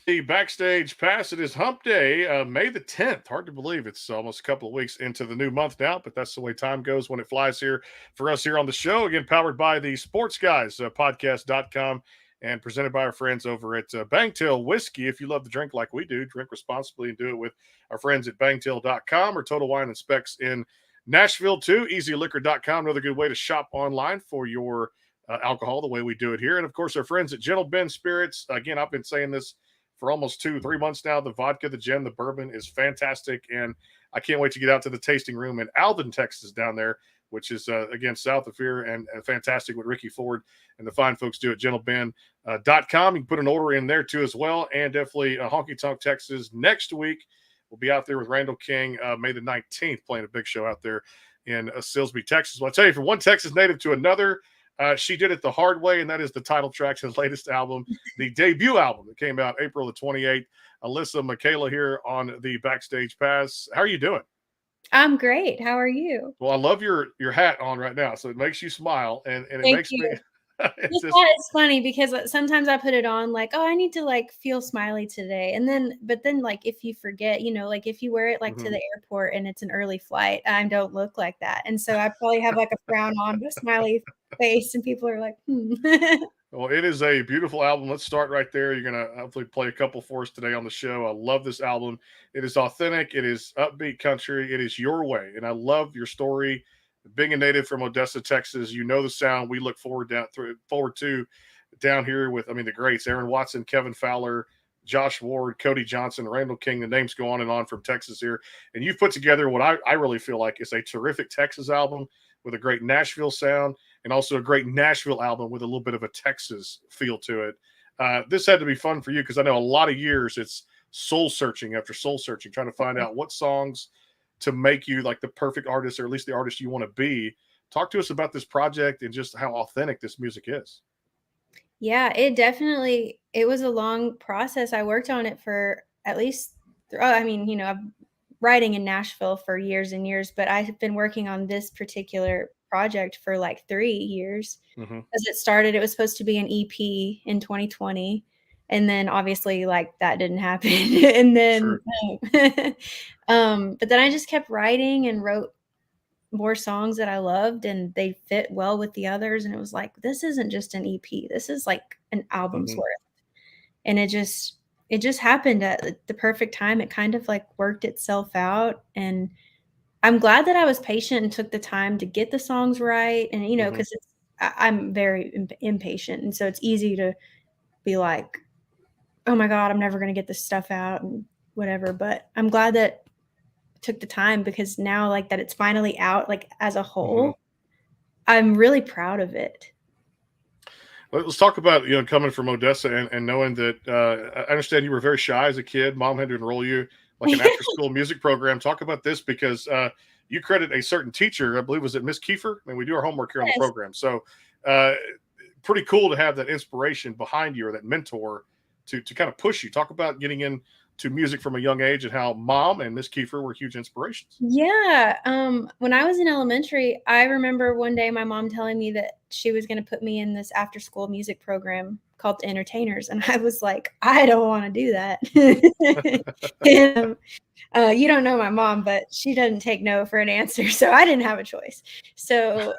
The Backstage Pass. It is Hump Day, May the 10th. Hard to believe it's almost a couple of weeks into the new month now, but that's the way time goes when it flies here for us here on the show. Again, powered by the Sports Guys podcast.com and presented by our friends over at Bangtail Whiskey. If you love to drink like we do, drink responsibly and do it with our friends at bangtail.com or Total Wine and Specs in Nashville, too. EasyLiquor.com, another good way to shop online for your alcohol the way we do it here. And of course, our friends at Gentle Ben Spirits. Again, I've been saying this for almost 2-3 months now. The vodka, the gin, the bourbon is fantastic. And I can't wait to get out to the tasting room in Alvin, Texas down there, which is, again, south of here and fantastic what Ricky Ford and the fine folks do at gentleben.com. You can put an order in there too as well. And definitely Honky Tonk Texas next week. We'll be out there with Randall King May the 19th playing a big show out there in Silsbee, Texas. Well, I'll tell you, from one Texas native to another, she did it the hard way, and that is the title track to his latest album, the debut album that came out April the 28th. Alyssa Micaela here on the Backstage Pass. How are you doing? I'm great. How are you? Well, I love your hat on right now, so it makes you smile, and it Thank makes me you. it's Just just thought it's funny because sometimes I put it on like, oh, I need to like feel smiley today. But then like if you forget, like if you wear it like to mhm. the airport and it's an early flight, I don't look like that. And so I probably have like a frown on, but a smiley face, and people are like, hmm. Well, it is a beautiful album. Let's start right there. You're going to hopefully play a couple for us today on the show. I love this album. It is authentic. It is upbeat country. It is your way. And I love your story. Being a native from Odessa, Texas, you know the sound we look forward to down here with, I mean, the greats, Aaron Watson, Kevin Fowler, Josh Ward, Cody Johnson, Randall King. The names go on and on from Texas here. And you've put together what I really feel like is a terrific Texas album with a great Nashville sound and also a great Nashville album with a little bit of a Texas feel to it. This had to be fun for you because I know a lot of years it's soul searching after soul searching, trying to find out what songs to make you like the perfect artist or at least the artist you want to be. Talk to us about this project and just how authentic this music is. Yeah, it was a long process. I worked on it for at least, I mean, I'm writing in Nashville for years and years, but I have been working on this particular project for like 3 years. Mm-hmm. As it was supposed to be an EP in 2020. And then obviously like that didn't happen. And then, Sure. but then I just kept writing and wrote more songs that I loved, and they fit well with the others. And it was like, this isn't just an EP. This is like an album's Mm-hmm. worth. And it just happened at the perfect time. It kind of like worked itself out. And I'm glad that I was patient and took the time to get the songs right. And, Mm-hmm. because I'm very impatient. And so it's easy to be like, oh my God, I'm never going to get this stuff out and whatever. But I'm glad that I took the time, because now like that it's finally out, like as a Mm-hmm. whole, I'm really proud of it. Let's talk about coming from Odessa and knowing that I understand you were very shy as a kid. Mom had to enroll you like an after school music program. Talk about this because you credit a certain teacher, I believe was it Miss Kiefer. I mean, we do our homework here on the Yes. program, so uh, pretty cool to have that inspiration behind you or that mentor to kind of push you. Talk about getting into music from a young age and how Mom and Miss Kiefer were huge inspirations. Yeah, when I was in elementary, I remember one day my mom telling me that she was gonna put me in this after school music program called The Entertainers, and I was like, "I don't wanna do that." And, you don't know my mom, but she doesn't take no for an answer, so I didn't have a choice. So,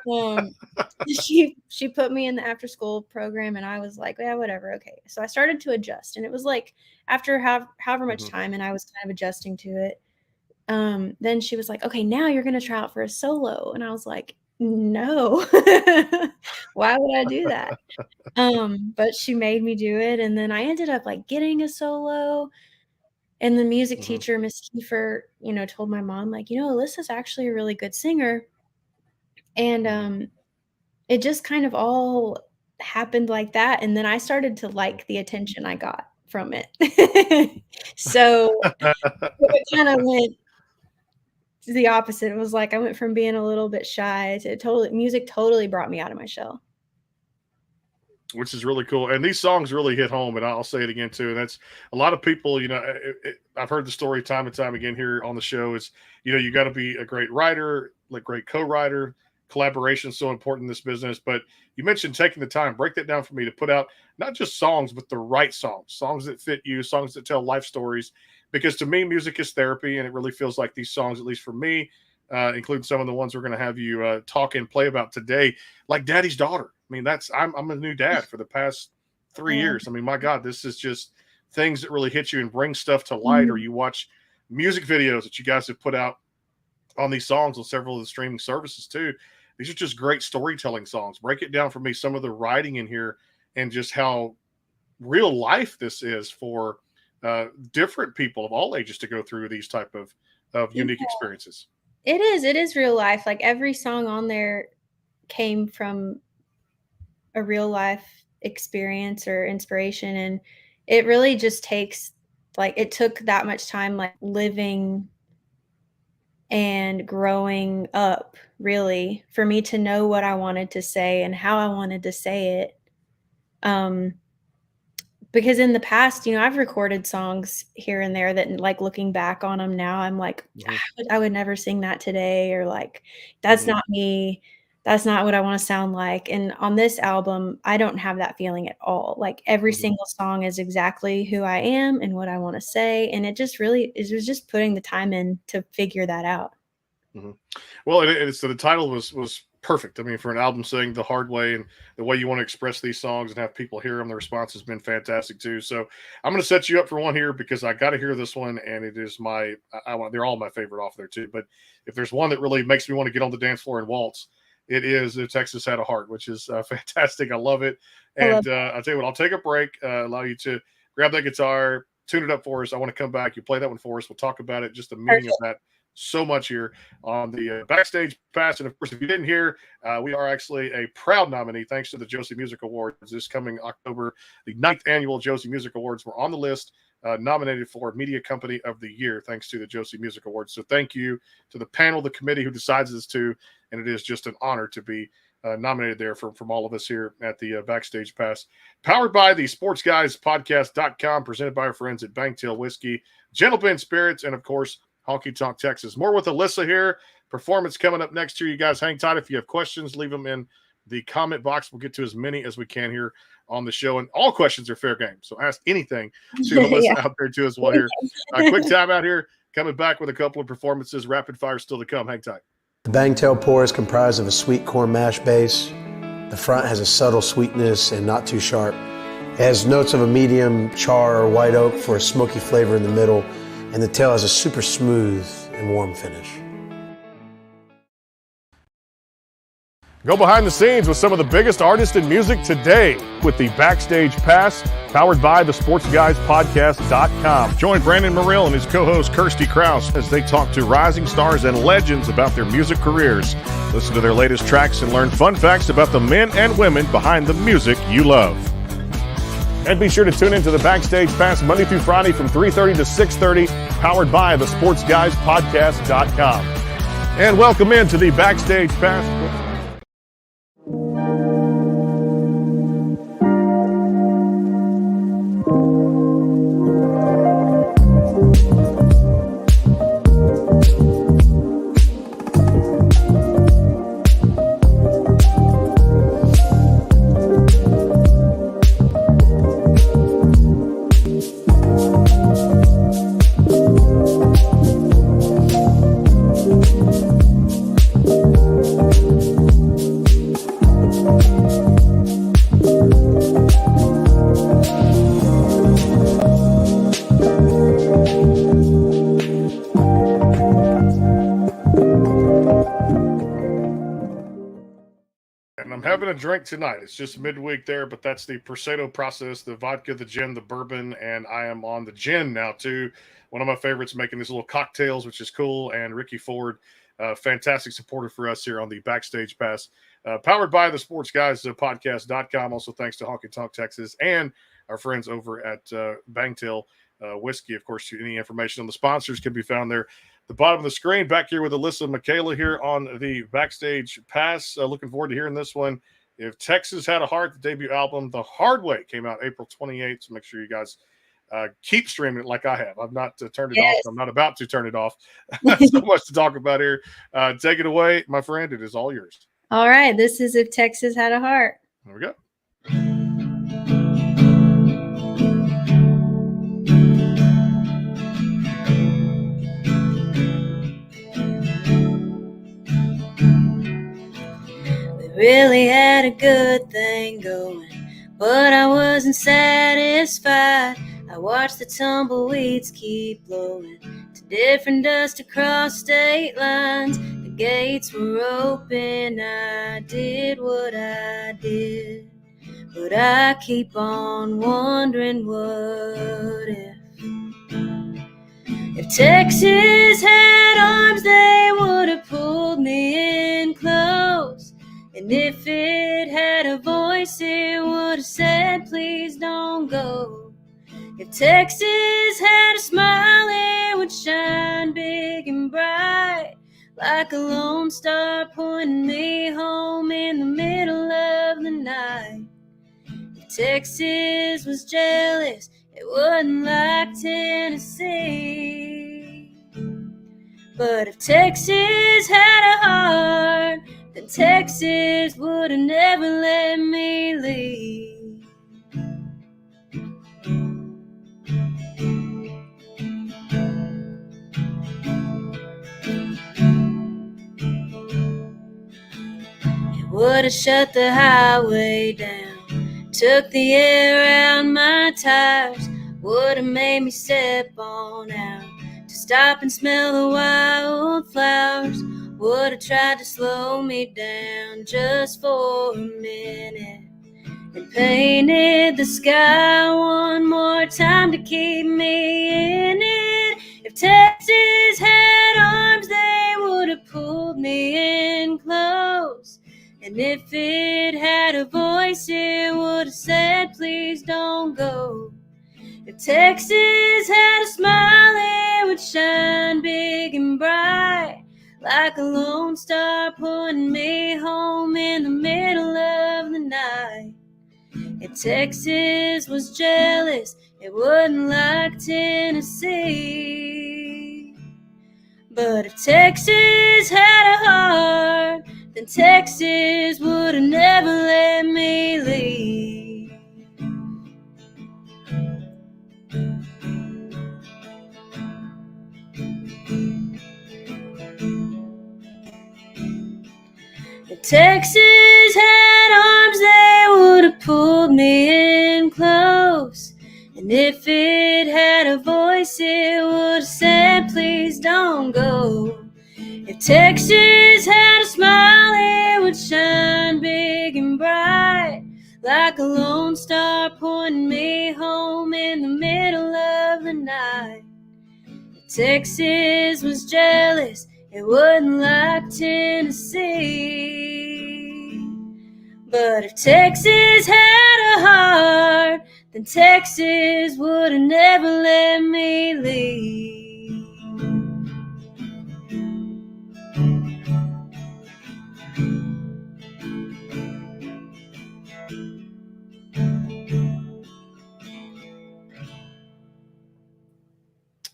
she put me in the after school program, and I was like, "Yeah, whatever, okay." So I started to adjust, and it was like after however much Mhm. time, and I was kind of adjusting to it, then she was like, "Okay, now you're gonna try out for a solo." And I was like, "No." Why would I do that? But she made me do it, and then I ended up, like, getting a solo, and the music Mhm. teacher, Miss Kiefer, told my mom, like, "Alyssa's actually a really good singer." And, Mhm. it just kind of all happened like that, and then I started to Mhm. like the attention I got from it. So, it kinda went the opposite. It was like I went from being a little bit shy to totally music totally brought me out of my shell. Which is really cool. And these songs really hit home. And I'll say it again too. And that's a lot of people. I've heard the story time and time again here on the show. Is you got to be a great writer, like great co-writer. collaboration is so important in this business. But you mentioned taking the time. Break that down for me to put out not just songs, but the right songs that fit you, songs that tell life stories. Because to me, music is therapy, and it really feels like these songs, at least for me, including some of the ones we're going to have you talk and play about today, like Daddy's Daughter. I mean, I'm a new dad for the past 3 years. I mean, my God, this is just things that really hit you and bring stuff to light. Or you watch music videos that you guys have put out on these songs on several of the streaming services too. These are just great storytelling songs. Break it down for me, some of the writing in here, and just how real life this is for different people of all ages to go through these type of unique experiences. It is real life. Like every song on there came from a real life experience or inspiration, and it really just takes, like, it took that much time, like living and growing up, really, for me to know what I wanted to say and how I wanted to say it. Because in the past, I've recorded songs here and there that, like, looking back on them now, I'm like, I would never sing that today, or like, that's not me. That's not what I want to sound like. And on this album, I don't have that feeling at all. Like every single song is exactly who I am and what I want to say. And it was just putting the time in to figure that out. Well, so the title was perfect. I mean, for an album saying the hard way, and the way you want to express these songs and have people hear them, the response has been fantastic too. So I'm going to set you up for one here because I got to hear this one, and it is they're all my favorite off there too. But if there's one that really makes me want to get on the dance floor and waltz, it is Texas Had a Heart, which is fantastic. I love it. And I'll tell you what, I'll take a break, allow you to grab that guitar, tune it up for us. I want to come back. You play that one for us. We'll talk about it, just the meaning of that so much here on the Backstage Pass. And of course, if you didn't hear, we are actually a proud nominee thanks to the Josie Music Awards this coming October, the 9th annual Josie Music Awards. We're on the list, nominated for Media Company of the Year thanks to the Josie Music Awards. So thank you to the panel, the committee who decides this too, and it is just an honor to be nominated there from all of us here at the Backstage Pass. Powered by the sportsguyspodcast.com, presented by our friends at Bangtail Whiskey, Gentle Ben Spirits, and of course, Honky Tonk Texas. More with Alyssa here. Performance coming up next year. You guys hang tight. If you have questions, leave them in the comment box. We'll get to as many as we can here on the show. And all questions are fair game. So ask anything to Alyssa out there too as well here. Quick time out here. Coming back with a couple of performances. Rapid fire still to come. Hang tight. The Bangtail pour is comprised of a sweet corn mash base. The front has a subtle sweetness and not too sharp. It has notes of a medium char or white oak for a smoky flavor in the middle. And the tail has a super smooth and warm finish. Go behind the scenes with some of the biggest artists in music today with the Backstage Pass, powered by the sportsguyspodcast.com. Join Brandon Morrill and his co-host Kirsty Krause as they talk to rising stars and legends about their music careers. Listen to their latest tracks and learn fun facts about the men and women behind the music you love. And be sure to tune into the Backstage Pass Monday through Friday from 3:30 to 6:30, powered by the sportsguyspodcast.com. And welcome into the Backstage Pass. Having a drink tonight. It's just midweek there, but that's the Prosecco process, the vodka, the gin, the bourbon, and I am on the gin now too. One of my favorites, making these little cocktails, which is cool. And Ricky Ford, fantastic supporter for us here on the Backstage Pass, powered by the sportsguyspodcast.com. Also thanks to Honky Tonk Texas and our friends over at Bangtail Whiskey. Of course, any information on the sponsors can be found there the bottom of the screen. Back here with Alyssa Micaela here on the Backstage Pass. Looking forward to hearing this one. If Texas Had a Heart, the debut album, The Hard Way, came out April 28th. So make sure you guys keep streaming it like I have. I've not turned it off. I'm not about to turn it off. So much to talk about here. Take it away, my friend. It is all yours. All right, this is If Texas Had a Heart. There we go. We really had a good thing going, but I wasn't satisfied. I watched the tumbleweeds keep blowing to different dust across state lines. The gates were open, I did what I did, but I keep on wondering what if Texas had arms, they would have pulled me in close. And if it had a voice, it would have said, please don't go. If Texas had a smile, it would shine big and bright, like a lone star pointing me home in the middle of the night. If Texas was jealous, it wouldn't like Tennessee. But if Texas had a heart, then Texas would have never let me leave. It would have shut the highway down, took the air out my tires, would have made me step on out to stop and smell the wildflowers, would have tried to slow me down just for a minute, and painted the sky one more time to keep me in it. If Texas had arms, they would have pulled me in close. And if it had a voice, it would have said, please don't go. If Texas had a smile, it would shine big and bright, like a lone star pointing me home in the middle of the night. If Texas was jealous, it wouldn't like Tennessee. But if Texas had a heart, then Texas would have never let me leave. If Texas had arms, they would have pulled me in close. And if it had a voice, it would have said, please don't go. If Texas had a smile, it would shine big and bright, like a lone star pointing me home in the middle of the night. If Texas was jealous, it wouldn't like Tennessee. But if Texas had a heart, then Texas would have never let me leave.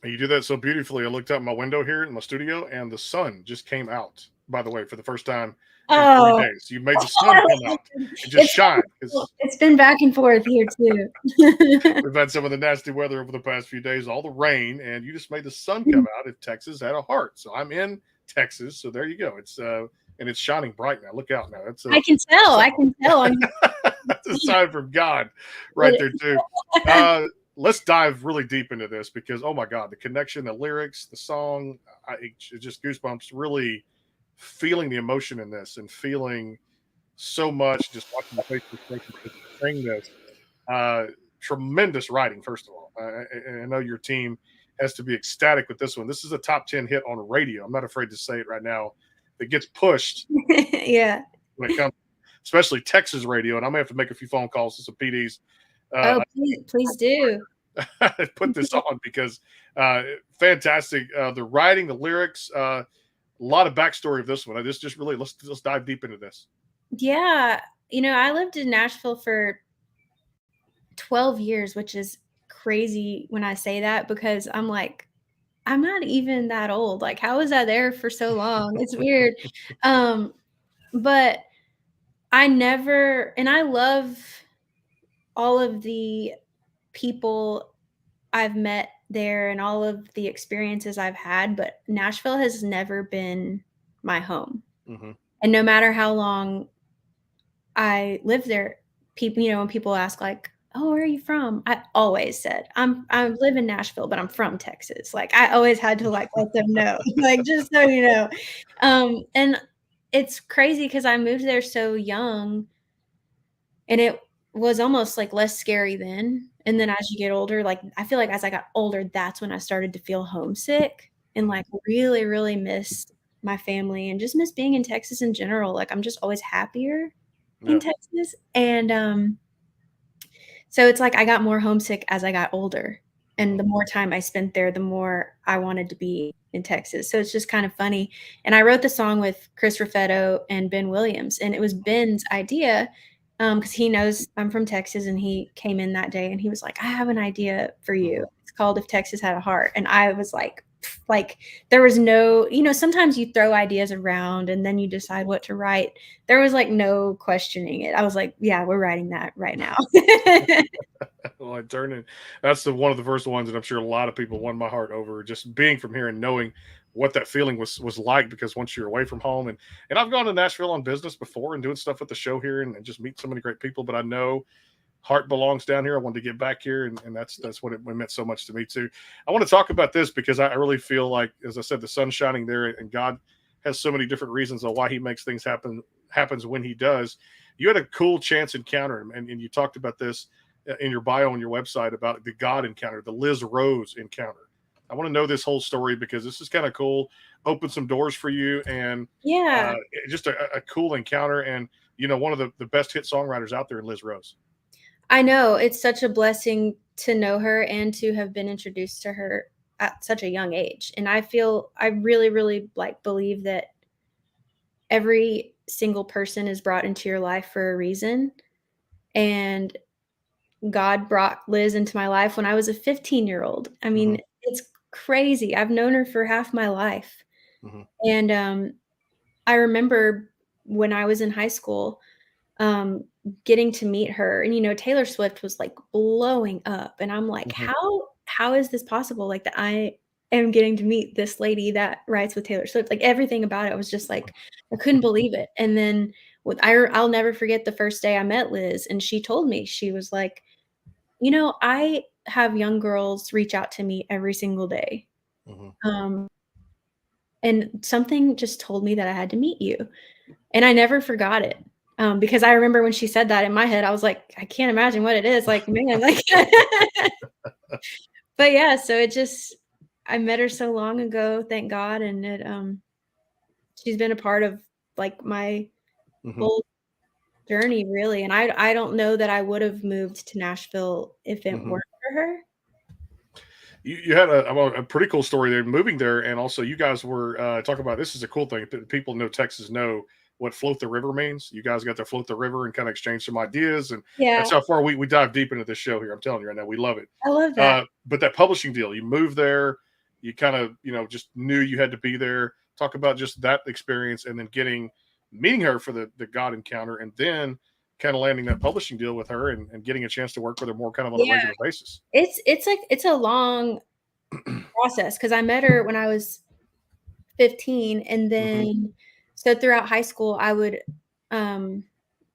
You do that so beautifully. I looked out my window here in my studio, and the sun just came out. By the way, for the first time in 3 days, you made the sun come out. It just shined. It's been back and forth here too. We've had some of the nasty weather over the past few days, all the rain, and you just made the sun come out. If Texas had a heart, so I'm in Texas, so there you go. It's and it's shining bright now. Look out now. I can tell. I can tell. That's a sign from God, right there too. Let's dive really deep into this because, oh my God, the connection, the lyrics, the song, it just goosebumps. Really feeling the emotion in this and feeling so much just watching the Facebook saying this. Tremendous writing, first of all. I know your team has to be ecstatic with this one. This is a top 10 hit on radio. I'm not afraid to say it right now. It gets pushed. Yeah. When it comes, especially Texas radio, and I may have to make a few phone calls to some PDs. Please do. Put this on because fantastic. The writing, the lyrics, a lot of backstory of this one. Just really let's dive deep into this. Yeah, I lived in Nashville for 12 years, which is crazy when I say that because I'm like, I'm not even that old. Like, how was I there for so long? It's weird. but I never, and I love all of the people I've met there and all of the experiences I've had, but Nashville has never been my home. Mm-hmm. And no matter how long I lived there, people, when people ask like, "Oh, where are you from?" I always said, I live in Nashville, but I'm from Texas." Like I always had to like let them know, like just so you know. And it's crazy because I moved there so young, and it was almost like less scary then. And then as you get older, like I feel like as I got older, that's when I started to feel homesick and like really, really miss my family and just miss being in Texas in general. Like I'm just always happier in Yeah. Texas. And so it's like I got more homesick as I got older. And the more time I spent there, the more I wanted to be in Texas. So it's just kind of funny. And I wrote the song with Chris Raffetto and Ben Williams. And it was Ben's idea because he knows I'm from Texas. And he came in that day and he was like, "I have an idea for you. It's called If Texas Had a Heart." And I was like, there was no, sometimes you throw ideas around and then you decide what to write. There was like no questioning it. I was like, yeah, we're writing that right now. Like turning, that's one of the first ones that I'm sure a lot of people won my heart over, just being from here and knowing what that feeling was like, because once you're away from home, and I've gone to Nashville on business before and doing stuff with the show here, and just meet so many great people, but I know heart belongs down here. I wanted to get back here, and that's what it meant so much to me too. I want to talk about this because I really feel like, as I said, the sun's shining there, and God has so many different reasons on why He makes things happens when He does. You had a cool chance encounter, and you talked about this in your bio on your website about the God encounter, the Liz Rose encounter. I want to know this whole story because this is kind of cool. Opened some doors for you, and Yeah, just a cool encounter. And one of the best hit songwriters out there, Liz Rose. I know. It's such a blessing to know her and to have been introduced to her at such a young age. And I really, really like believe that every single person is brought into your life for a reason. And God brought Liz into my life when I was a 15-year-old. I Mm-hmm. mean, it's crazy. I've known her for half my life. Mm-hmm. And I remember when I was in high school, um, getting to meet her. And Taylor Swift was like blowing up, and I'm like, Mm-hmm. how is this possible? Like that I am getting to meet this lady that writes with Taylor Swift. Like everything about it was just like I couldn't believe it. And then I'll never forget the first day I met Liz, and she told me, she was like, I have young girls reach out to me every single day. Mm-hmm. Um, and something just told me that I had to meet you. And I never forgot it. Because I remember when she said that, in my head, I was like, I can't imagine what it is. Like, man, like, but yeah, so I met her so long ago, thank God. And she's been a part of like my Mm-hmm. whole journey, really. And I don't know that I would have moved to Nashville if it Mm-hmm. weren't for her. You had a pretty cool story there, moving there, and also you guys were talking about, this is a cool thing. People know Texas know what float the river means. You guys got to float the river and kind of exchange some ideas, and Yeah, that's how far we dive deep into this show here. I'm telling you right now, we love it. I love that. But that publishing deal, you moved there, you kind of just knew you had to be there. Talk about just that experience, and then meeting her for the God encounter, and then kind of landing that publishing deal with her, and getting a chance to work with her more kind of on a Yeah, regular basis. it's like it's a long process because I met her when I was 15, and Mm-hmm. then so throughout high school, I would um,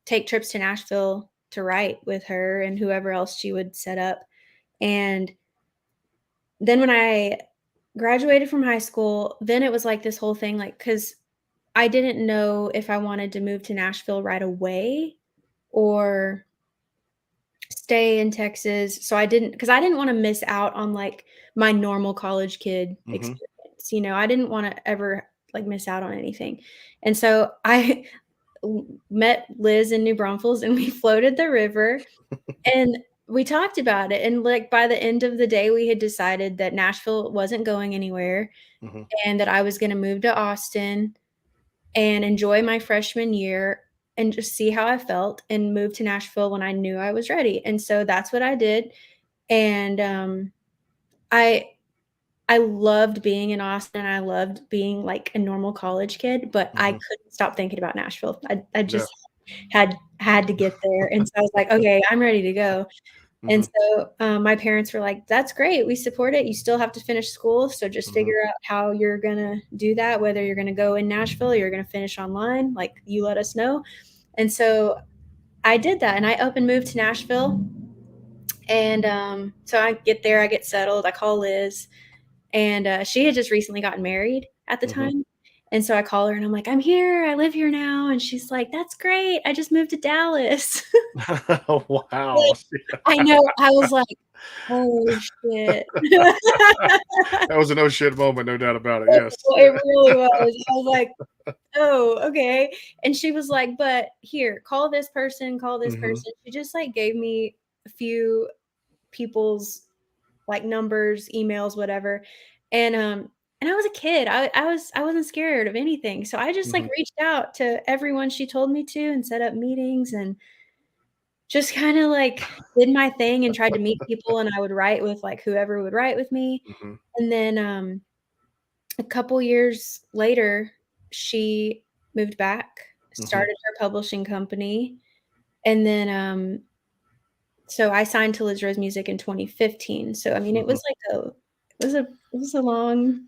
take trips to Nashville to write with her and whoever else she would set up. And then when I graduated from high school, then it was like this whole thing, like, because I didn't know if I wanted to move to Nashville right away or stay in Texas. So I didn't, because I didn't want to miss out on like my normal college kid Mm-hmm. experience. I didn't want to ever like miss out on anything. And so I met Liz in New Braunfels and we floated the river and we talked about it. And like by the end of the day, we had decided that Nashville wasn't going anywhere Mm-hmm. and that I was going to move to Austin and enjoy my freshman year and just see how I felt and move to Nashville when I knew I was ready. And so that's what I did. And I I loved being in Austin. I loved being like a normal college kid, but I couldn't stop thinking about Nashville. I Yeah. just had to get there. And so I was like, okay, I'm ready to go. And so my parents were like, that's great. We support it. You still have to finish school. So just figure out how you're going to do that, whether you're going to go in Nashville or you're going to finish online, like you let us know. And so I did that, and I up and moved to Nashville. And so I get there, I get settled, I call Liz, and she had just recently gotten married at the time. And so I call her and I'm like, I'm here, I live here now. And she's like, that's great. I just moved to Dallas. Wow. I know. I was like, oh shit. That was an oh shit moment, no doubt about it. Yes. It really was. I was like, oh, okay. And she was like, but here, call this person, call this person. She just like gave me a few people's like numbers, emails, whatever. And I was a kid. I wasn't scared of anything. So I just like reached out to everyone she told me to and set up meetings and just kind of like did my thing and tried to meet people, and I would write with like whoever would write with me. And then a couple years later, she moved back, started her publishing company, and then so I signed to Liz Rose Music in 2015. So I mean, it was like it was a long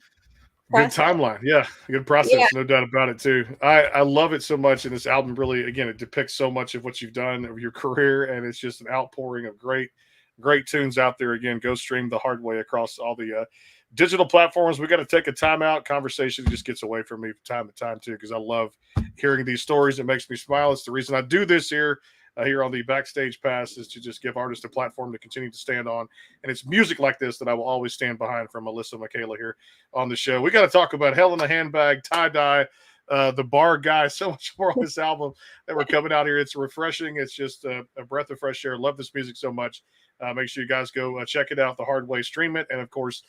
Good process. timeline. Yeah. Good process. Yeah. No doubt about it too. I love it so much. And this album really, again, it depicts so much of what you've done of your career. And it's just an outpouring of great tunes out there. Again, go stream The Hard Way across all the digital platforms. We got to take a timeout. Conversation just gets away from me from time to time too, because I love hearing these stories. It makes me smile. It's the reason I do this here on the Backstage Pass, is to just give artists a platform to continue to stand on. And it's music like this that I will always stand behind from Alyssa Micaela here on the show. We got to talk about Hell in a Handbag, Tie-Dye, the Bar Guy, so much more on this album that we're coming out here. It's refreshing. It's just a breath of fresh air. Love this music so much. Make sure you guys go check it out The Hard Way, stream it, and of course,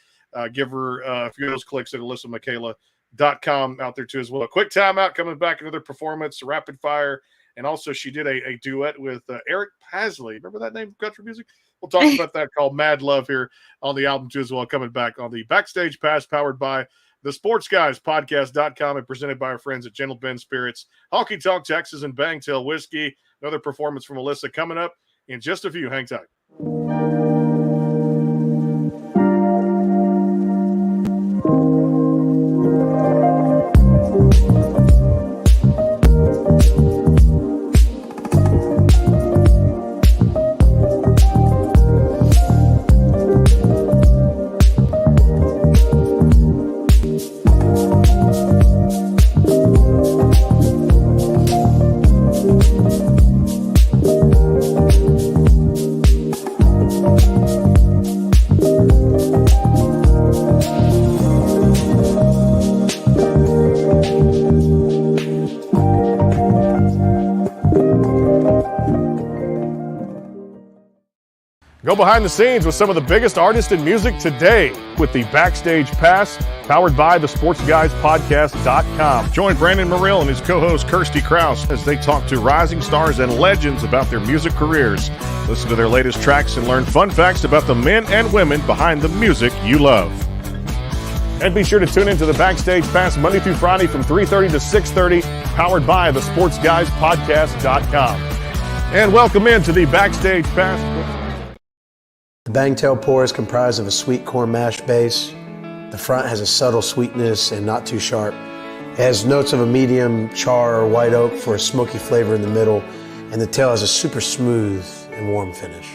give her a few of those clicks at AlyssaMicaela.com out there too as well. A quick timeout, coming back, another performance, rapid fire. And also, she did a duet with Eric Pasley. Remember that name, country music? We'll talk about that, called Mad Love, here on the album too as well. Coming back on the Backstage Pass, powered by the Sports Guys Podcast.com and presented by our friends at Gentle Ben Spirits, Honky Tonk Texas, and Bangtail Whiskey. Another performance from Alyssa coming up in just a few. Hang tight. Go behind the scenes with some of the biggest artists in music today with the Backstage Pass, powered by the SportsGuysPodcast.com. Join Brandon Morrill and his co-host Kirsty Krause as they talk to rising stars and legends about their music careers. Listen to their latest tracks and learn fun facts about the men and women behind the music you love. And be sure to tune into the Backstage Pass Monday through Friday from 3:30 to 6:30, powered by the SportsGuysPodcast.com. And welcome into the Backstage Pass. The Bangtail pour is comprised of a sweet corn mash base. The front has a subtle sweetness and not too sharp. It has notes of a medium char or white oak for a smoky flavor in the middle, and the tail has a super smooth and warm finish.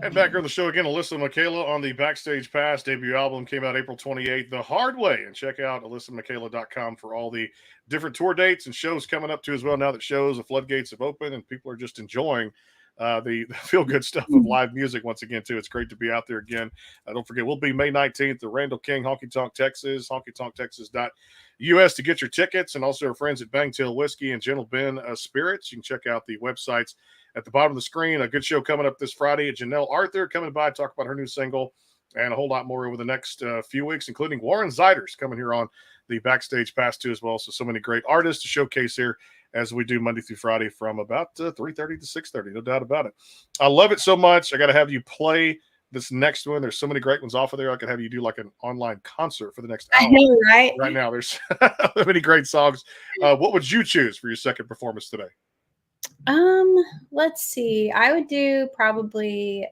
And back here on the show again, Alyssa Micaela on the Backstage Pass. Debut album came out April 28th, The Hard Way. And check out AlyssaMicaela.com for all the different tour dates and shows coming up too as well. Now that shows, the floodgates have opened and people are just enjoying the feel-good stuff of live music once again too. It's great to be out there again. Don't forget, we'll be May 19th, the Randall King, Honky Tonk Texas, honkytonktexas.us to get your tickets, and also our friends at Bangtail Whiskey and Gentle Ben Spirits. You can check out the websites at the bottom of the screen. A good show coming up this Friday. Janelle Arthur coming by, talk about her new single, and a whole lot more over the next few weeks, including Warren Zeiders coming here on the Backstage Pass too as well. So many great artists to showcase here as we do Monday through Friday from about 3:30 to 6:30, no doubt about it. I love it so much. I got to have you play this next one. There's so many great ones off of there. I could have you do like an online concert for the next I hour. know, right? Right now, there's so many great songs. What would you choose for your second performance today? Let's see. I would do probably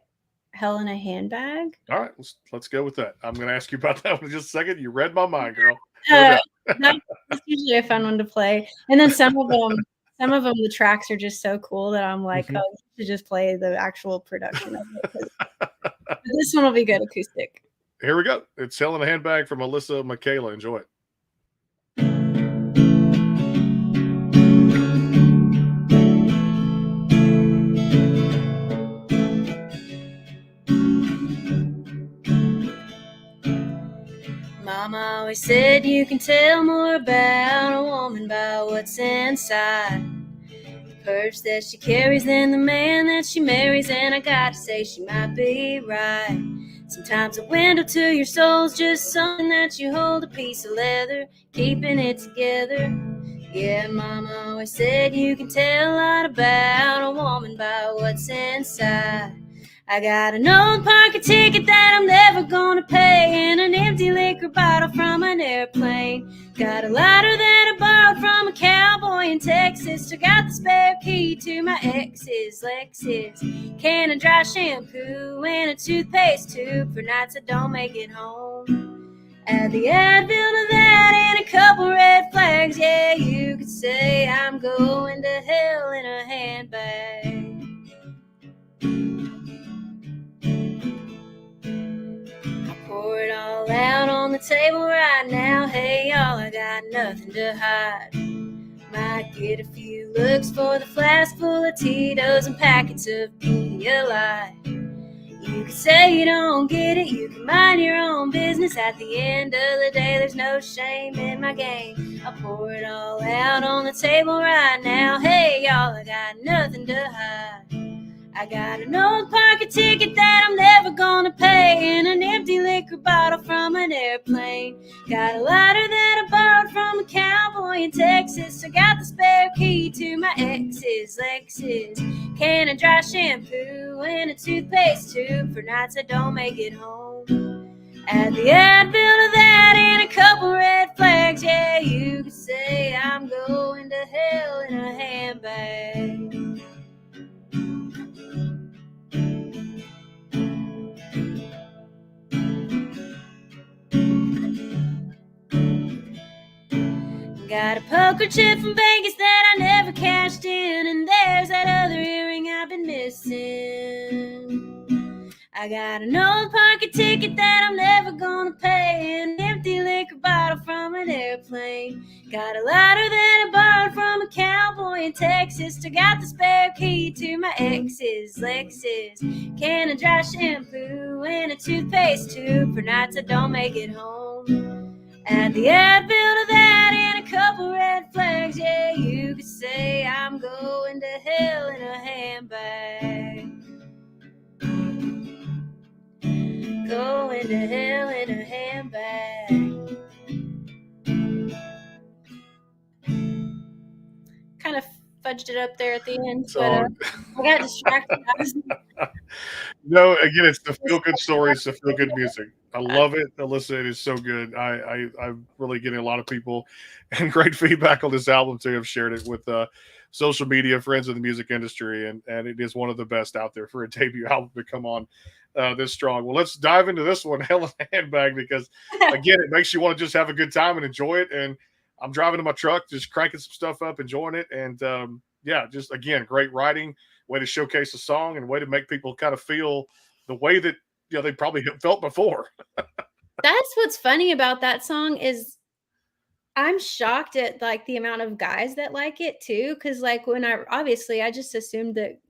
Hell in a Handbag. All right, let's go with that. I'm going to ask you about that one in just a second. You read my mind, girl. No doubt. That's usually a fun one to play. And then some of them, the tracks are just so cool that I'm like, oh, you should just play the actual production of it. But this one will be good acoustic. Here we go. It's Hell in a Handbag from Alyssa Micaela. Enjoy it. Mama always said you can tell more about a woman by what's inside. The purse that she carries than the man that she marries, and I got to say she might be right. Sometimes a window to your soul's just something that you hold, a piece of leather, keeping it together. Yeah, Mama always said you can tell a lot about a woman by what's inside. I got an old pocket ticket that I'm never gonna pay, and an empty liquor bottle from an airplane. Got a lighter that I borrowed from a cowboy in Texas. I got the spare key to my ex's Lexus. Can of dry shampoo and a toothpaste tube for nights I don't make it home. Add the Advil to that and a couple red flags. Yeah, you could say I'm going to hell in a handbag. Pour it all out on the table right now. Hey y'all, I got nothing to hide. Might get a few looks for the flask full of Tito's and packets of Pedialyte. You can say you don't get it, you can mind your own business. At the end of the day, there's no shame in my game. I pour it all out on the table right now. Hey y'all, I got nothing to hide. I got an old pocket ticket that I'm never gonna pay, and an empty liquor bottle from an airplane. Got a lighter that I borrowed from a cowboy in Texas. I got the spare key to my ex's Lexus. Can of dry shampoo and a toothpaste tube for nights I don't make it home. Add the Advil to that and a couple red flags. Yeah, you could say I'm going to hell in a handbag. Got a poker chip from Vegas that I never cashed in, and there's that other earring I've been missing. I got an old pocket ticket that I'm never gonna pay, an empty liquor bottle from an airplane. Got a lighter that I borrowed from a cowboy in Texas. I got the spare key to my ex's Lexus. Can of dry shampoo and a toothpaste tube for nights I don't make it home. Add the Advil to that and a couple red flags. Yeah, you could say I'm going to hell in a handbag. Going to hell in a handbag. Kind of fudged it up there at the end, but I got distracted. No, again, it's the feel good stories, the feel good music. I love it, Alyssa. It is so good. I'm really getting a lot of people and great feedback on this album too. I've shared it with social media, friends in the music industry, and it is one of the best out there for a debut album to come on this strong. Well, let's dive into this one, Hell in a Handbag, because again, it makes you want to just have a good time and enjoy it. And I'm driving in my truck, just cranking some stuff up, enjoying it, and yeah, just again, great writing, way to showcase a song, and way to make people kind of feel the way that they probably felt before. That's what's funny about that song is I'm shocked at like the amount of guys that like it too. Cause like when I just assumed that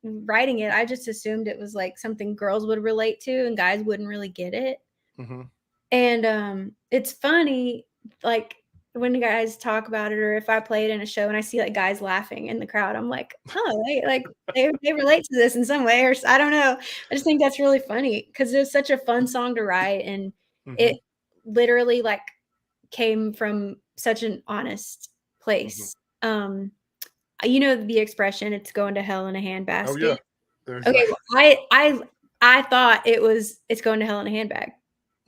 writing it, I just assumed it was like something girls would relate to and guys wouldn't really get it. Mm-hmm. And it's funny, like when guys talk about it, or if I play it in a show and I see like guys laughing in the crowd, I'm like, oh, they relate to this in some way, or I don't know. I just think that's really funny because it's such a fun song to write, and it literally like came from such an honest place. You know the expression, "It's going to hell in a handbasket." Oh yeah. Okay, well, I thought it's going to hell in a handbag,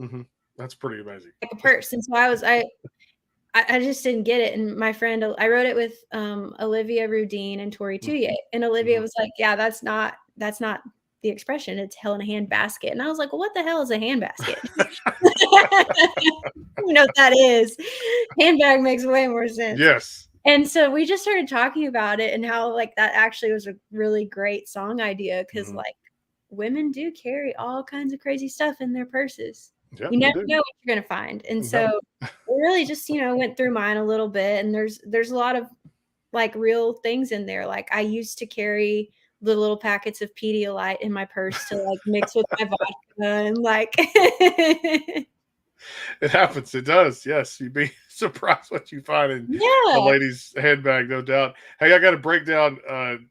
Mm-hmm. That's pretty amazing. like a purse. And so I just didn't get it. And my friend, I wrote it with Olivia Rudine and Tori Touye. And Olivia was like, yeah, that's not the expression. It's hell in a hand basket. And I was like, well, what the hell is a hand basket? You know what that is. Handbag makes way more sense. Yes. And so we just started talking about it and how like that actually was a really great song idea because like women do carry all kinds of crazy stuff in their purses. Yep, You they never do. know what you're gonna find. And No. so we really just, went through mine a little bit, and there's a lot of like real things in there. Like I used to carry the little packets of Pedialyte in my purse to like mix with my vodka and like It happens. It does. Yes. You'd be surprised what you find in a yeah. lady's handbag, no doubt. Hey, I got to break down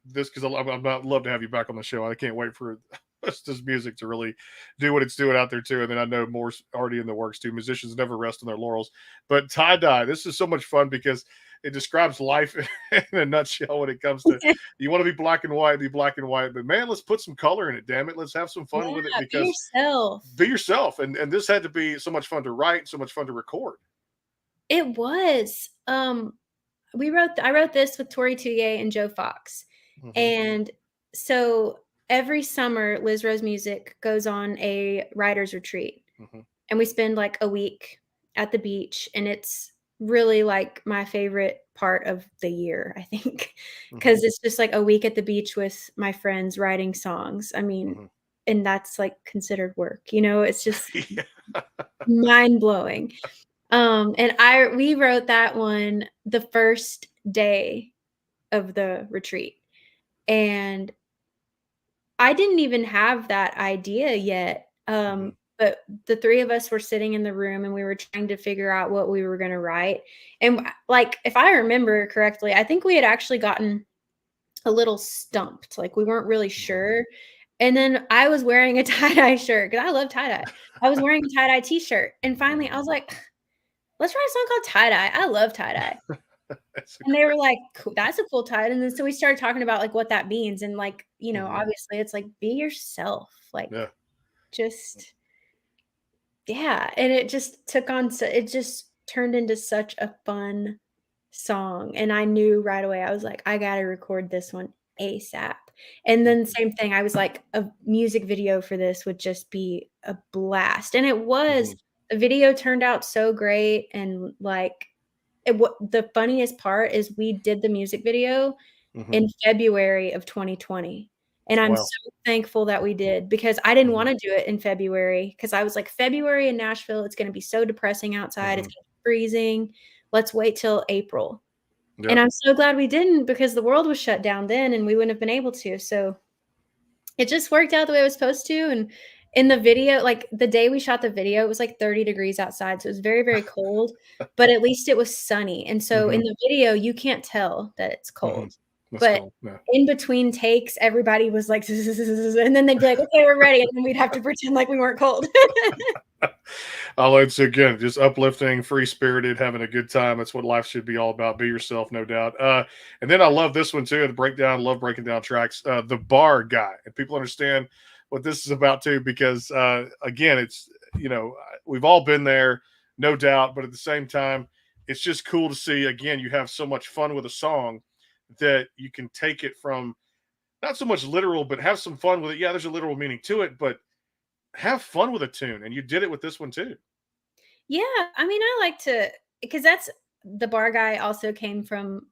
this because I'd love to have you back on the show. I can't wait for this music to really do what it's doing out there too. And then I know more's already in the works too. Musicians never rest on their laurels. But tie dye, this is so much fun because it describes life in a nutshell when it comes to you want to be black and white, be black and white. But man, let's put some color in it. Damn it, let's have some fun with it Yeah, be because yourself. be yourself. And this had to be so much fun to write, so much fun to record. It was. I wrote this with Tori Touye and Joe Fox. And so every summer, Liz Rose Music goes on a writer's retreat. And we spend like a week at the beach. And it's really like my favorite part of the year, I think, because it's just like a week at the beach with my friends writing songs. I mean, and that's like considered work, it's just mind blowing. And we wrote that one the first day of the retreat. And I didn't even have that idea yet. But the three of us were sitting in the room and we were trying to figure out what we were going to write. And like, if I remember correctly, I think we had actually gotten a little stumped. Like we weren't really sure. And then I was wearing a tie-dye shirt because I love tie-dye. I was wearing a tie-dye t-shirt. And finally I was like, let's write a song called tie-dye. I love tie-dye. And they were like, cool, that's a cool tie. And then so we started talking about like what that means. And like, obviously it's like be yourself. Like just and it just it just turned into such a fun song. And I knew right away, I was like, I gotta record this one ASAP. And then same thing, I was like, a music video for this would just be a blast. And it was. The video turned out so great. And like the funniest part is we did the music video in February of 2020. And I'm so thankful that we did because I didn't want to do it in February because I was like, February in Nashville, it's going to be so depressing outside. It's going to be freezing. Let's wait till April. And I'm so glad we didn't because the world was shut down then and we wouldn't have been able to. So it just worked out the way it was supposed to. And in the video, like the day we shot the video, it was like 30 degrees outside. So it was very, very cold, but at least it was sunny. And so in the video, you can't tell that it's cold. But cool. In between takes, everybody was like, and then they'd be like, okay, we're ready. And then we'd have to pretend like we weren't cold. It's again just uplifting, free spirited, having a good time. That's what life should be all about. Be yourself, no doubt. And then I love this one too. The breakdown, love breaking down tracks. The bar guy, and people understand what this is about too, because again, it's we've all been there, no doubt. But at the same time, it's just cool to see. Again, you have so much fun with a song that you can take it from not so much literal, but have some fun with it. Yeah, there's a literal meaning to it, but have fun with a tune. And you did it with this one too. Yeah. I mean, I like to, because that's the bar guy also came from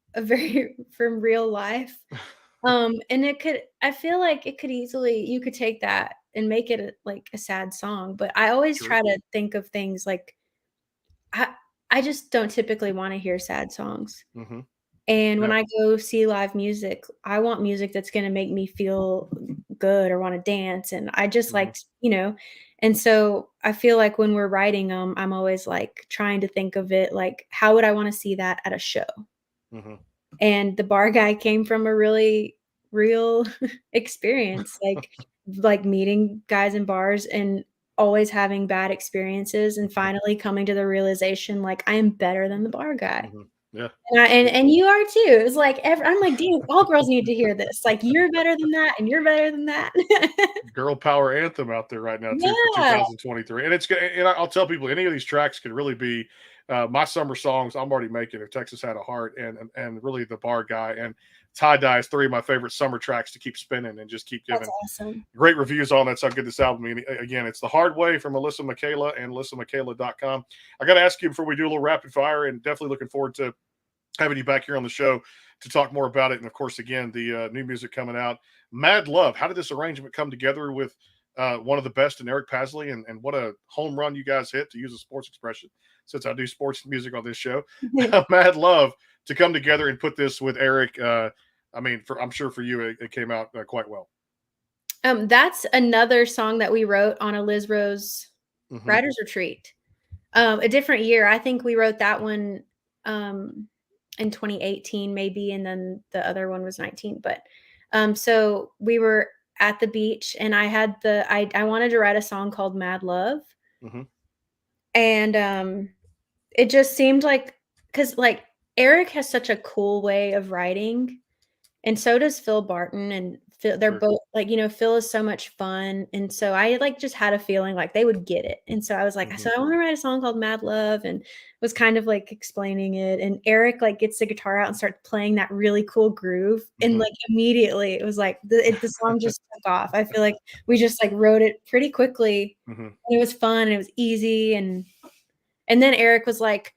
from real life. And I feel like it could easily, you could take that and make it like a sad song. But I always try to think of things like, I just don't typically want to hear sad songs. And when I go see live music, I want music that's going to make me feel good or want to dance. And I just like, and so I feel like when we're writing them, I'm always like trying to think of it like, how would I want to see that at a show? And the bar guy came from a really real experience, like meeting guys in bars and always having bad experiences and finally coming to the realization, like, I am better than the bar guy. Yeah. And you are too. It's like I'm like, damn, all girls need to hear this. Like, you're better than that, and you're better than that. Girl power anthem out there right now too for Yeah, 2023, and it's good. And I'll tell people any of these tracks could really be my summer songs. I'm already making if Texas Had a Heart and really the Bar Guy and Tie Dye is three of my favorite summer tracks to keep spinning and just keep that's giving awesome. great reviews on. That's how good this album. And again, it's The Hard Way from Alyssa Micaela and AlyssaMicaela.com. I got to ask you before we do a little rapid fire, and definitely looking forward to having you back here on the show to talk more about it. And of course, again, the new music coming out, Mad Love. How did this arrangement come together with one of the best in Eric Pasley? And what a home run you guys hit, to use a sports expression, since I do sports music on this show. Mad Love to come together and put this with Eric. I mean, I'm sure for you, it came out quite well. That's another song that we wrote on a Liz Rose writers retreat. A different year. I think we wrote that one in 2018 maybe, and then the other one was 19. But so we were at the beach, and I had I wanted to write a song called Mad Love. And it just seemed like, because like Eric has such a cool way of writing, and so does Phil Barton, and Phil, they're both like, Phil is so much fun. And so I like just had a feeling like they would get it. And so I was like, so I want to write a song called Mad Love, and was kind of like explaining it. And Eric like gets the guitar out and starts playing that really cool groove. And like immediately it was like the song just took off. I feel like we just like wrote it pretty quickly. And it was fun and it was easy. And then Eric was like,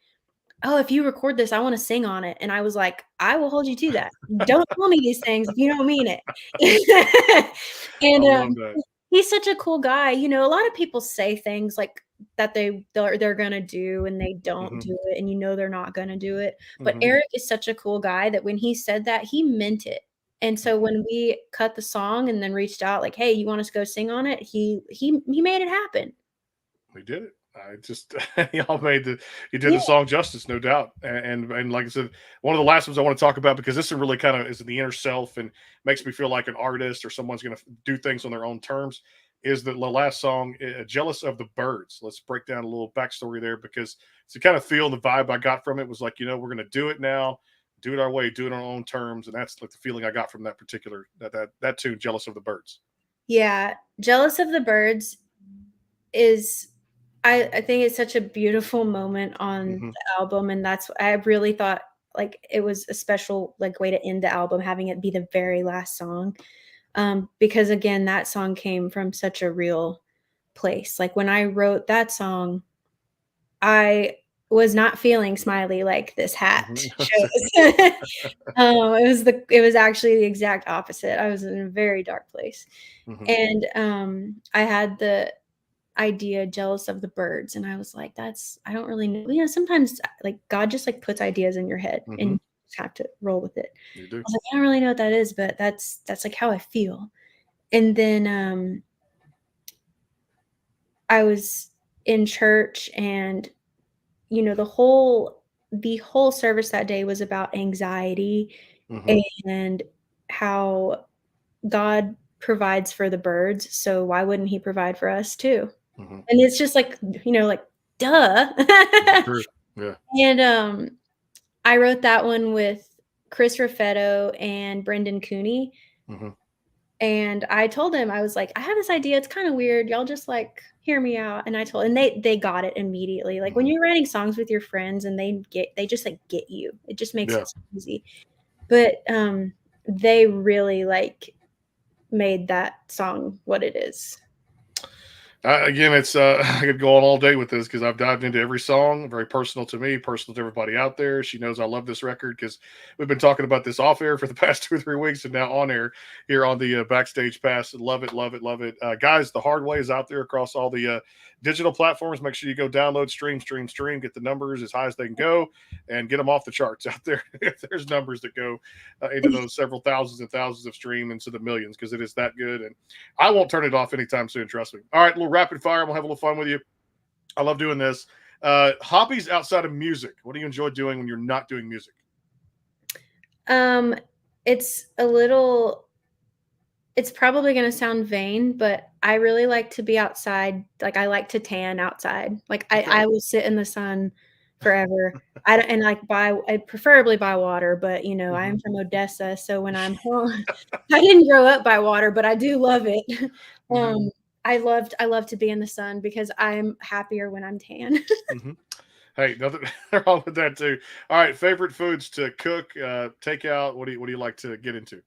oh, if you record this, I want to sing on it. And I was like, I will hold you to that. Don't tell me these things if you don't mean it. And he's such a cool guy. A lot of people say things like that they're gonna do, and they don't do it, and they're not gonna do it. But Eric is such a cool guy that when he said that, he meant it. And so when we cut the song and then reached out like, hey, you want us to go sing on it? He made it happen. We did it. I just y'all you did the song justice, no doubt. And like I said, one of the last ones I want to talk about, because this is really kind of is in the inner self and makes me feel like an artist or someone's going to do things on their own terms, is the last song, Jealous of the Birds. Let's break down a little backstory there, because to kind of feel the vibe I got from it was like, we're going to do it now, do it our way, do it on our own terms. And that's like the feeling I got from that particular, that tune, Jealous of the Birds. Yeah. Jealous of the Birds is, I think it's such a beautiful moment on the album. And I really thought like it was a special like way to end the album, having it be the very last song. Because again, that song came from such a real place. Like when I wrote that song, I was not feeling smiley like this hat shows. It was actually the exact opposite. I was in a very dark place. And I had the idea Jealous of the Birds, and I was like, I don't really know. Sometimes like God just like puts ideas in your head and you just have to roll with it. You do. I was like, I don't really know what that is, but that's like how I feel. And then I was in church, and the whole service that day was about anxiety and how God provides for the birds, so why wouldn't he provide for us too? And it's just like, like, duh. True. Yeah. And I wrote that one with Chris Raffetto and Brendan Cooney. And I told him, I was like, I have this idea. It's kind of weird. Y'all just like hear me out. And they got it immediately. Like when you're writing songs with your friends and they just like get you, it just makes it so easy. But they really like made that song what it is. Again, it's I could go on all day with this because I've dived into every song. Very personal to me, personal to everybody out there. She knows I love this record because we've been talking about this off air for the past 2 or 3 weeks, and now on air here on the Backstage Pass. Love it, love it, love it, guys. The Hard Way is out there across all the digital platforms. Make sure you go download, stream, get the numbers as high as they can go, and get them off the charts out there. There's numbers that go into those several thousands and thousands of stream into the millions, because it is that good, and I won't turn it off anytime soon. Trust me. All right, little rapid fire. We'll have a little fun with you. I love doing this. Hobbies outside of music. What do you enjoy doing when you're not doing music? It's probably going to sound vain, but I really like to be outside. Like I like to tan outside. Like I will sit in the sun forever. I don't, and like I preferably by water, but you know, I'm Mhm. from Odessa, so when I'm home, I didn't grow up by water, but I do love it. Mhm. I love to be in the sun because I'm happier when I'm tan. Mhm. Hey, nothing wrong with that too. All right, favorite foods to cook, take out. What do you like to get into?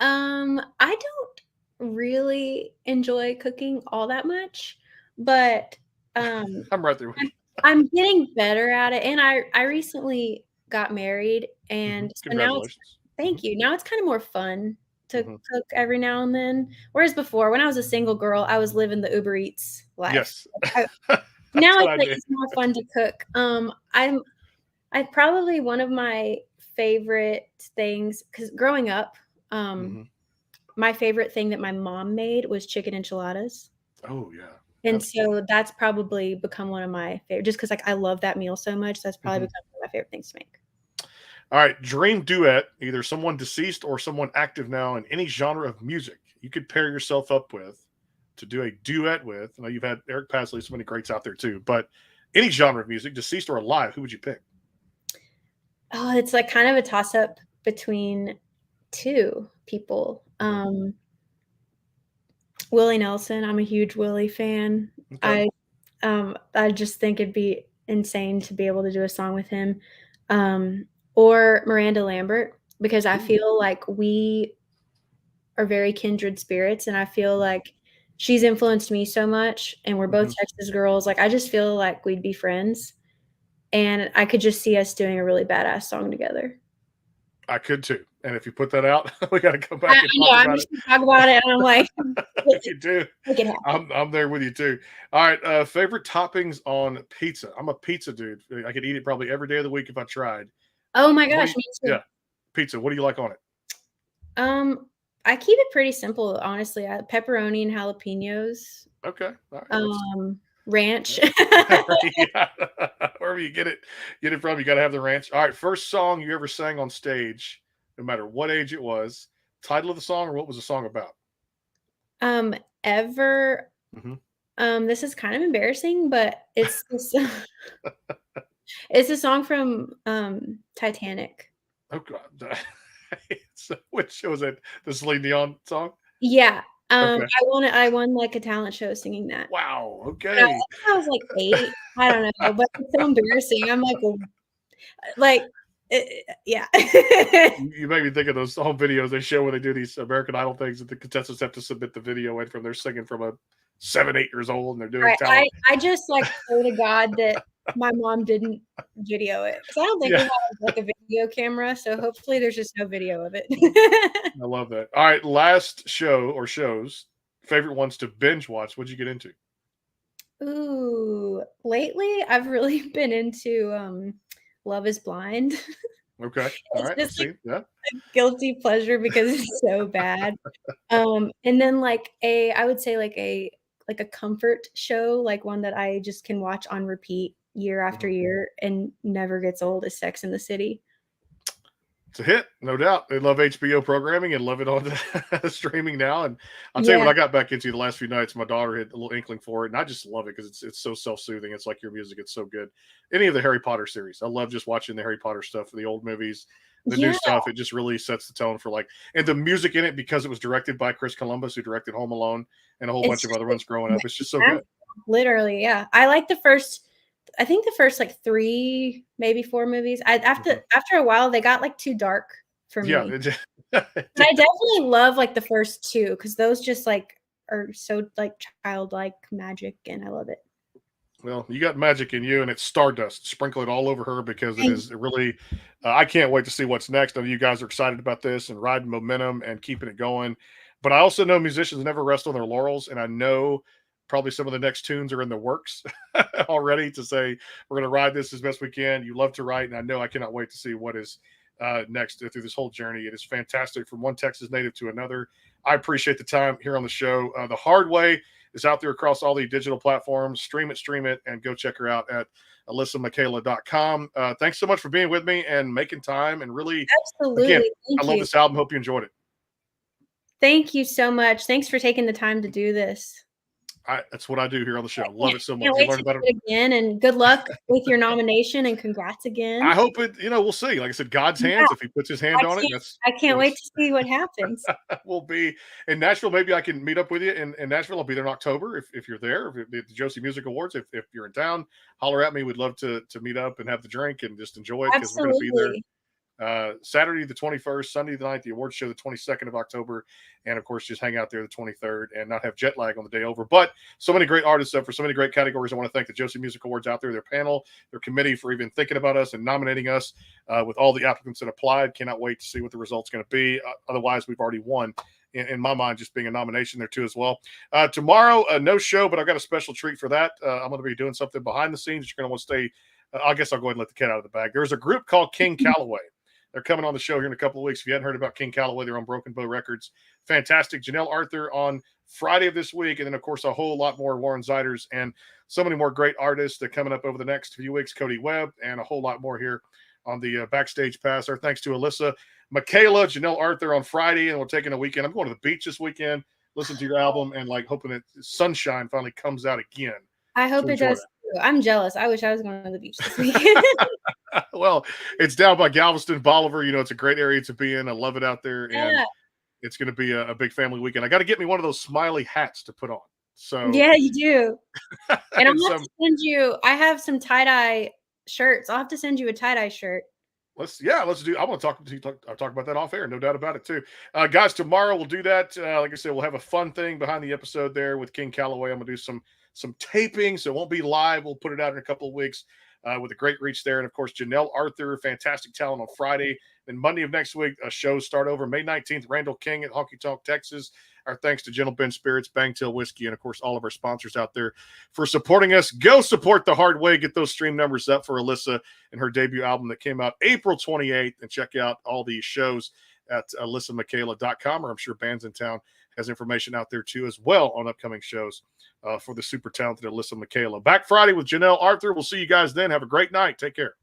I don't really enjoy cooking all that much, but um I'm right there with you. I'm getting better at it, and I recently got married, Mhm. and so now it's Congratulations. thank Mhm. you. Now it's kind of more fun to Mhm. cook every now and then. Whereas before, when I was a single girl, I was living the Uber Eats life. Yes, I, that's now what it's I like did. it's more fun to cook. I probably one of my favorite things because growing up, um, Mhm. my favorite thing that my mom made was chicken enchiladas. Oh yeah, And absolutely. so that's probably become one of my favorite just 'cause, like, I love that meal so much, that's probably Mhm. become one of my favorite things to make. All right, dream duet, either someone deceased or someone active now in any genre of music you could pair yourself up with to do a duet with. I know you've had Eric Pasley, so many greats out there too, but any genre of music, deceased or alive, who would you pick? Oh, it's, like, kind of a toss-up between 2 people. Mhm. Willie Nelson, I'm a huge Willie fan. Okay. I just think it'd be insane to be able to do a song with him, um, or Miranda Lambert, because I Ooh. feel like we are very kindred spirits, and I feel Mhm. like she's influenced me so much, and we're both Mhm. Texas girls, like, I just feel like we'd be friends, and I could just see us doing a really badass song together. I could too. And if you put that out, we got to come I back and know, talk I'm about it. just gonna talk about it, and I'm like, If you do, make it happen." I'm there with you too. All right, favorite toppings on pizza. I'm a pizza dude. I could eat it probably every day of the week if I tried. Oh my What do gosh, you? me too. Yeah, pizza. What do you like on it? Um, I keep it pretty simple, honestly, pepperoni and jalapenos, Okay, all right. That's um, ranch. yeah. Wherever you get it from. You got to have the ranch. All right, first song you ever sang on stage, no matter what age it was. Title of the song or what was the song about? Um, ever Hmm. this is kind of embarrassing, but it's a song from, Titanic. Oh God. So, which was it? The Celine Dion song? Yeah, Okay. I won, like, a talent show singing that. Wow. And I Okay. think I was, like, 8, I don't know, but it's so embarrassing. I'm like, "Well," like, yeah. You made me think of those home videos they show when they do these American Idol things that the contestants have to submit the video in from they're singing from a 7, 8 years old and they're doing Right, talent. I just, like, pray to God that my mom didn't video it, because I don't think we Yeah, have, like, a video camera, so hopefully there's just no video of it. I love that. All right, last show or shows, favorite ones to binge watch. What'd you get into? Ooh, lately, I've really been into, Love Is Blind. Okay. All It's right. I've just, like, seen. Yeah. guilty pleasure because it's so bad. And then, like, I would say, like, a comfort show, like, one that I just can watch on repeat year after Mhm. year and never gets old is Sex and the City. It's a hit, no doubt. They love HBO programming and love it on the streaming now. And I'll tell you what Yeah, I got back into the last few nights. My daughter had a little inkling for it, and I just love it because it's so self soothing. It's like your music. It's so good. Any of the Harry Potter series, I love just watching the Harry Potter stuff, the old movies, the new yeah, stuff. It just really sets the tone for like, and the music in it because it was directed by Chris Columbus, who directed Home Alone and a whole it's bunch of just other like ones growing up. It's just so magical, good. literally, yeah. I like the first I think the first, like, 3, maybe 4 movies. I Mhm. after a while, they got, like, too dark for Yeah, me. it did. It But I did. definitely love, like, the first 2 because those just, like, are so, like, childlike magic, and I love it. Well, you got magic in you, and it's Stardust. Sprinkle it all over her because it Thank is really. I can't wait to see what's next. I know you guys are excited about this and riding momentum and keeping it going. But I also know musicians never rest on their laurels, and I know probably some of the next tunes are in the works already to say we're going to ride this as best we can. You love to write, and I know I cannot wait to see what is next through this whole journey. It is fantastic from one Texas native to another. I appreciate the time here on the show. The hard way is out there across all the digital platforms. Stream it, and go check her out at alyssamicaela.com. Thanks so much for being with me and making time. And really, again, Absolutely, I thank love you. this album. Hope you enjoyed it. Thank you so much. Thanks for taking the time to do this. That's what I do here on the show. Love it so much. Can't You wait learn to about do it. it again, and good luck with your nomination, and congrats again. I hope it. We'll see. Like I said, God's Yeah, hands. If He puts His hand on it, that's I can't wait to see what happens. we'll be in Nashville. Maybe I can meet up with you in Nashville. I'll be there in October if you're there. If the Josie Music Awards. If you're in town, holler at me. We'd love to meet up and have the drink and just enjoy it because we're going to be there. Absolutely. Saturday the 21st, Sunday the 9th, the awards show the 22nd of October, and of course just hang out there the 23rd and not have jet lag on the day over. But so many great artists up for so many great categories. I want to thank the Josie Music Awards out there, their panel, their committee for even thinking about us and nominating us with all the applicants that applied. Cannot wait to see what the result's going to be. Otherwise, we've already won. In my mind, just being a nomination there too as well. Tomorrow, no show, but I've got a special treat for that. I'm going to be doing something behind the scenes. You're going to want to stay. I guess I'll go ahead and let the cat out of the bag. There's a group called King Calloway. They're coming on the show here in a couple of weeks. If you hadn't heard about King Calloway, they're on Broken Bow Records. Fantastic. Janelle Arthur on Friday of this week. And then, of course, a whole lot more Warren Ziders and so many more great artists that are coming up over the next few weeks. Cody Webb and a whole lot more here on the Backstage Pass. Our thanks to Alyssa Micaela, Janelle Arthur on Friday. And we're taking a weekend. I'm going to the beach this weekend, listen to your album, and hoping that sunshine finally comes out again. I hope it does too. I'm jealous. I wish I was going to the beach this weekend. Well, it's down by Galveston, Bolivar. It's a great area to be in. I love it out there. And it's going to be a big family weekend. I got to get me one of those smiley hats to put on. So yeah, you do. And I'm going to send you, I have some tie-dye shirts. I'll have to send you a tie-dye shirt. Let's do. I want to I'll talk about that off air. No doubt about it too. Guys, tomorrow we'll do that. Like I said, we'll have a fun thing behind the episode there with King Calloway. I'm going to do some taping, so it won't be live. We'll put it out in a couple of weeks. With a great reach there. And, of course, Janelle Arthur, fantastic talent on Friday. Then Monday of next week, shows start over. May 19th, Randall King at Honky Tonk, Texas. Our thanks to Gentle Ben Spirits, Bangtail Whiskey, and, of course, all of our sponsors out there for supporting us. Go support the hard way. Get those stream numbers up for Alyssa and her debut album that came out April 28th. And check out all the shows at AlyssaMicaela.com, or I'm sure Bands in Town has information out there, too, as well on upcoming shows for the super talented Alyssa Micaela. Back Friday with Janelle Arthur. We'll see you guys then. Have a great night. Take care.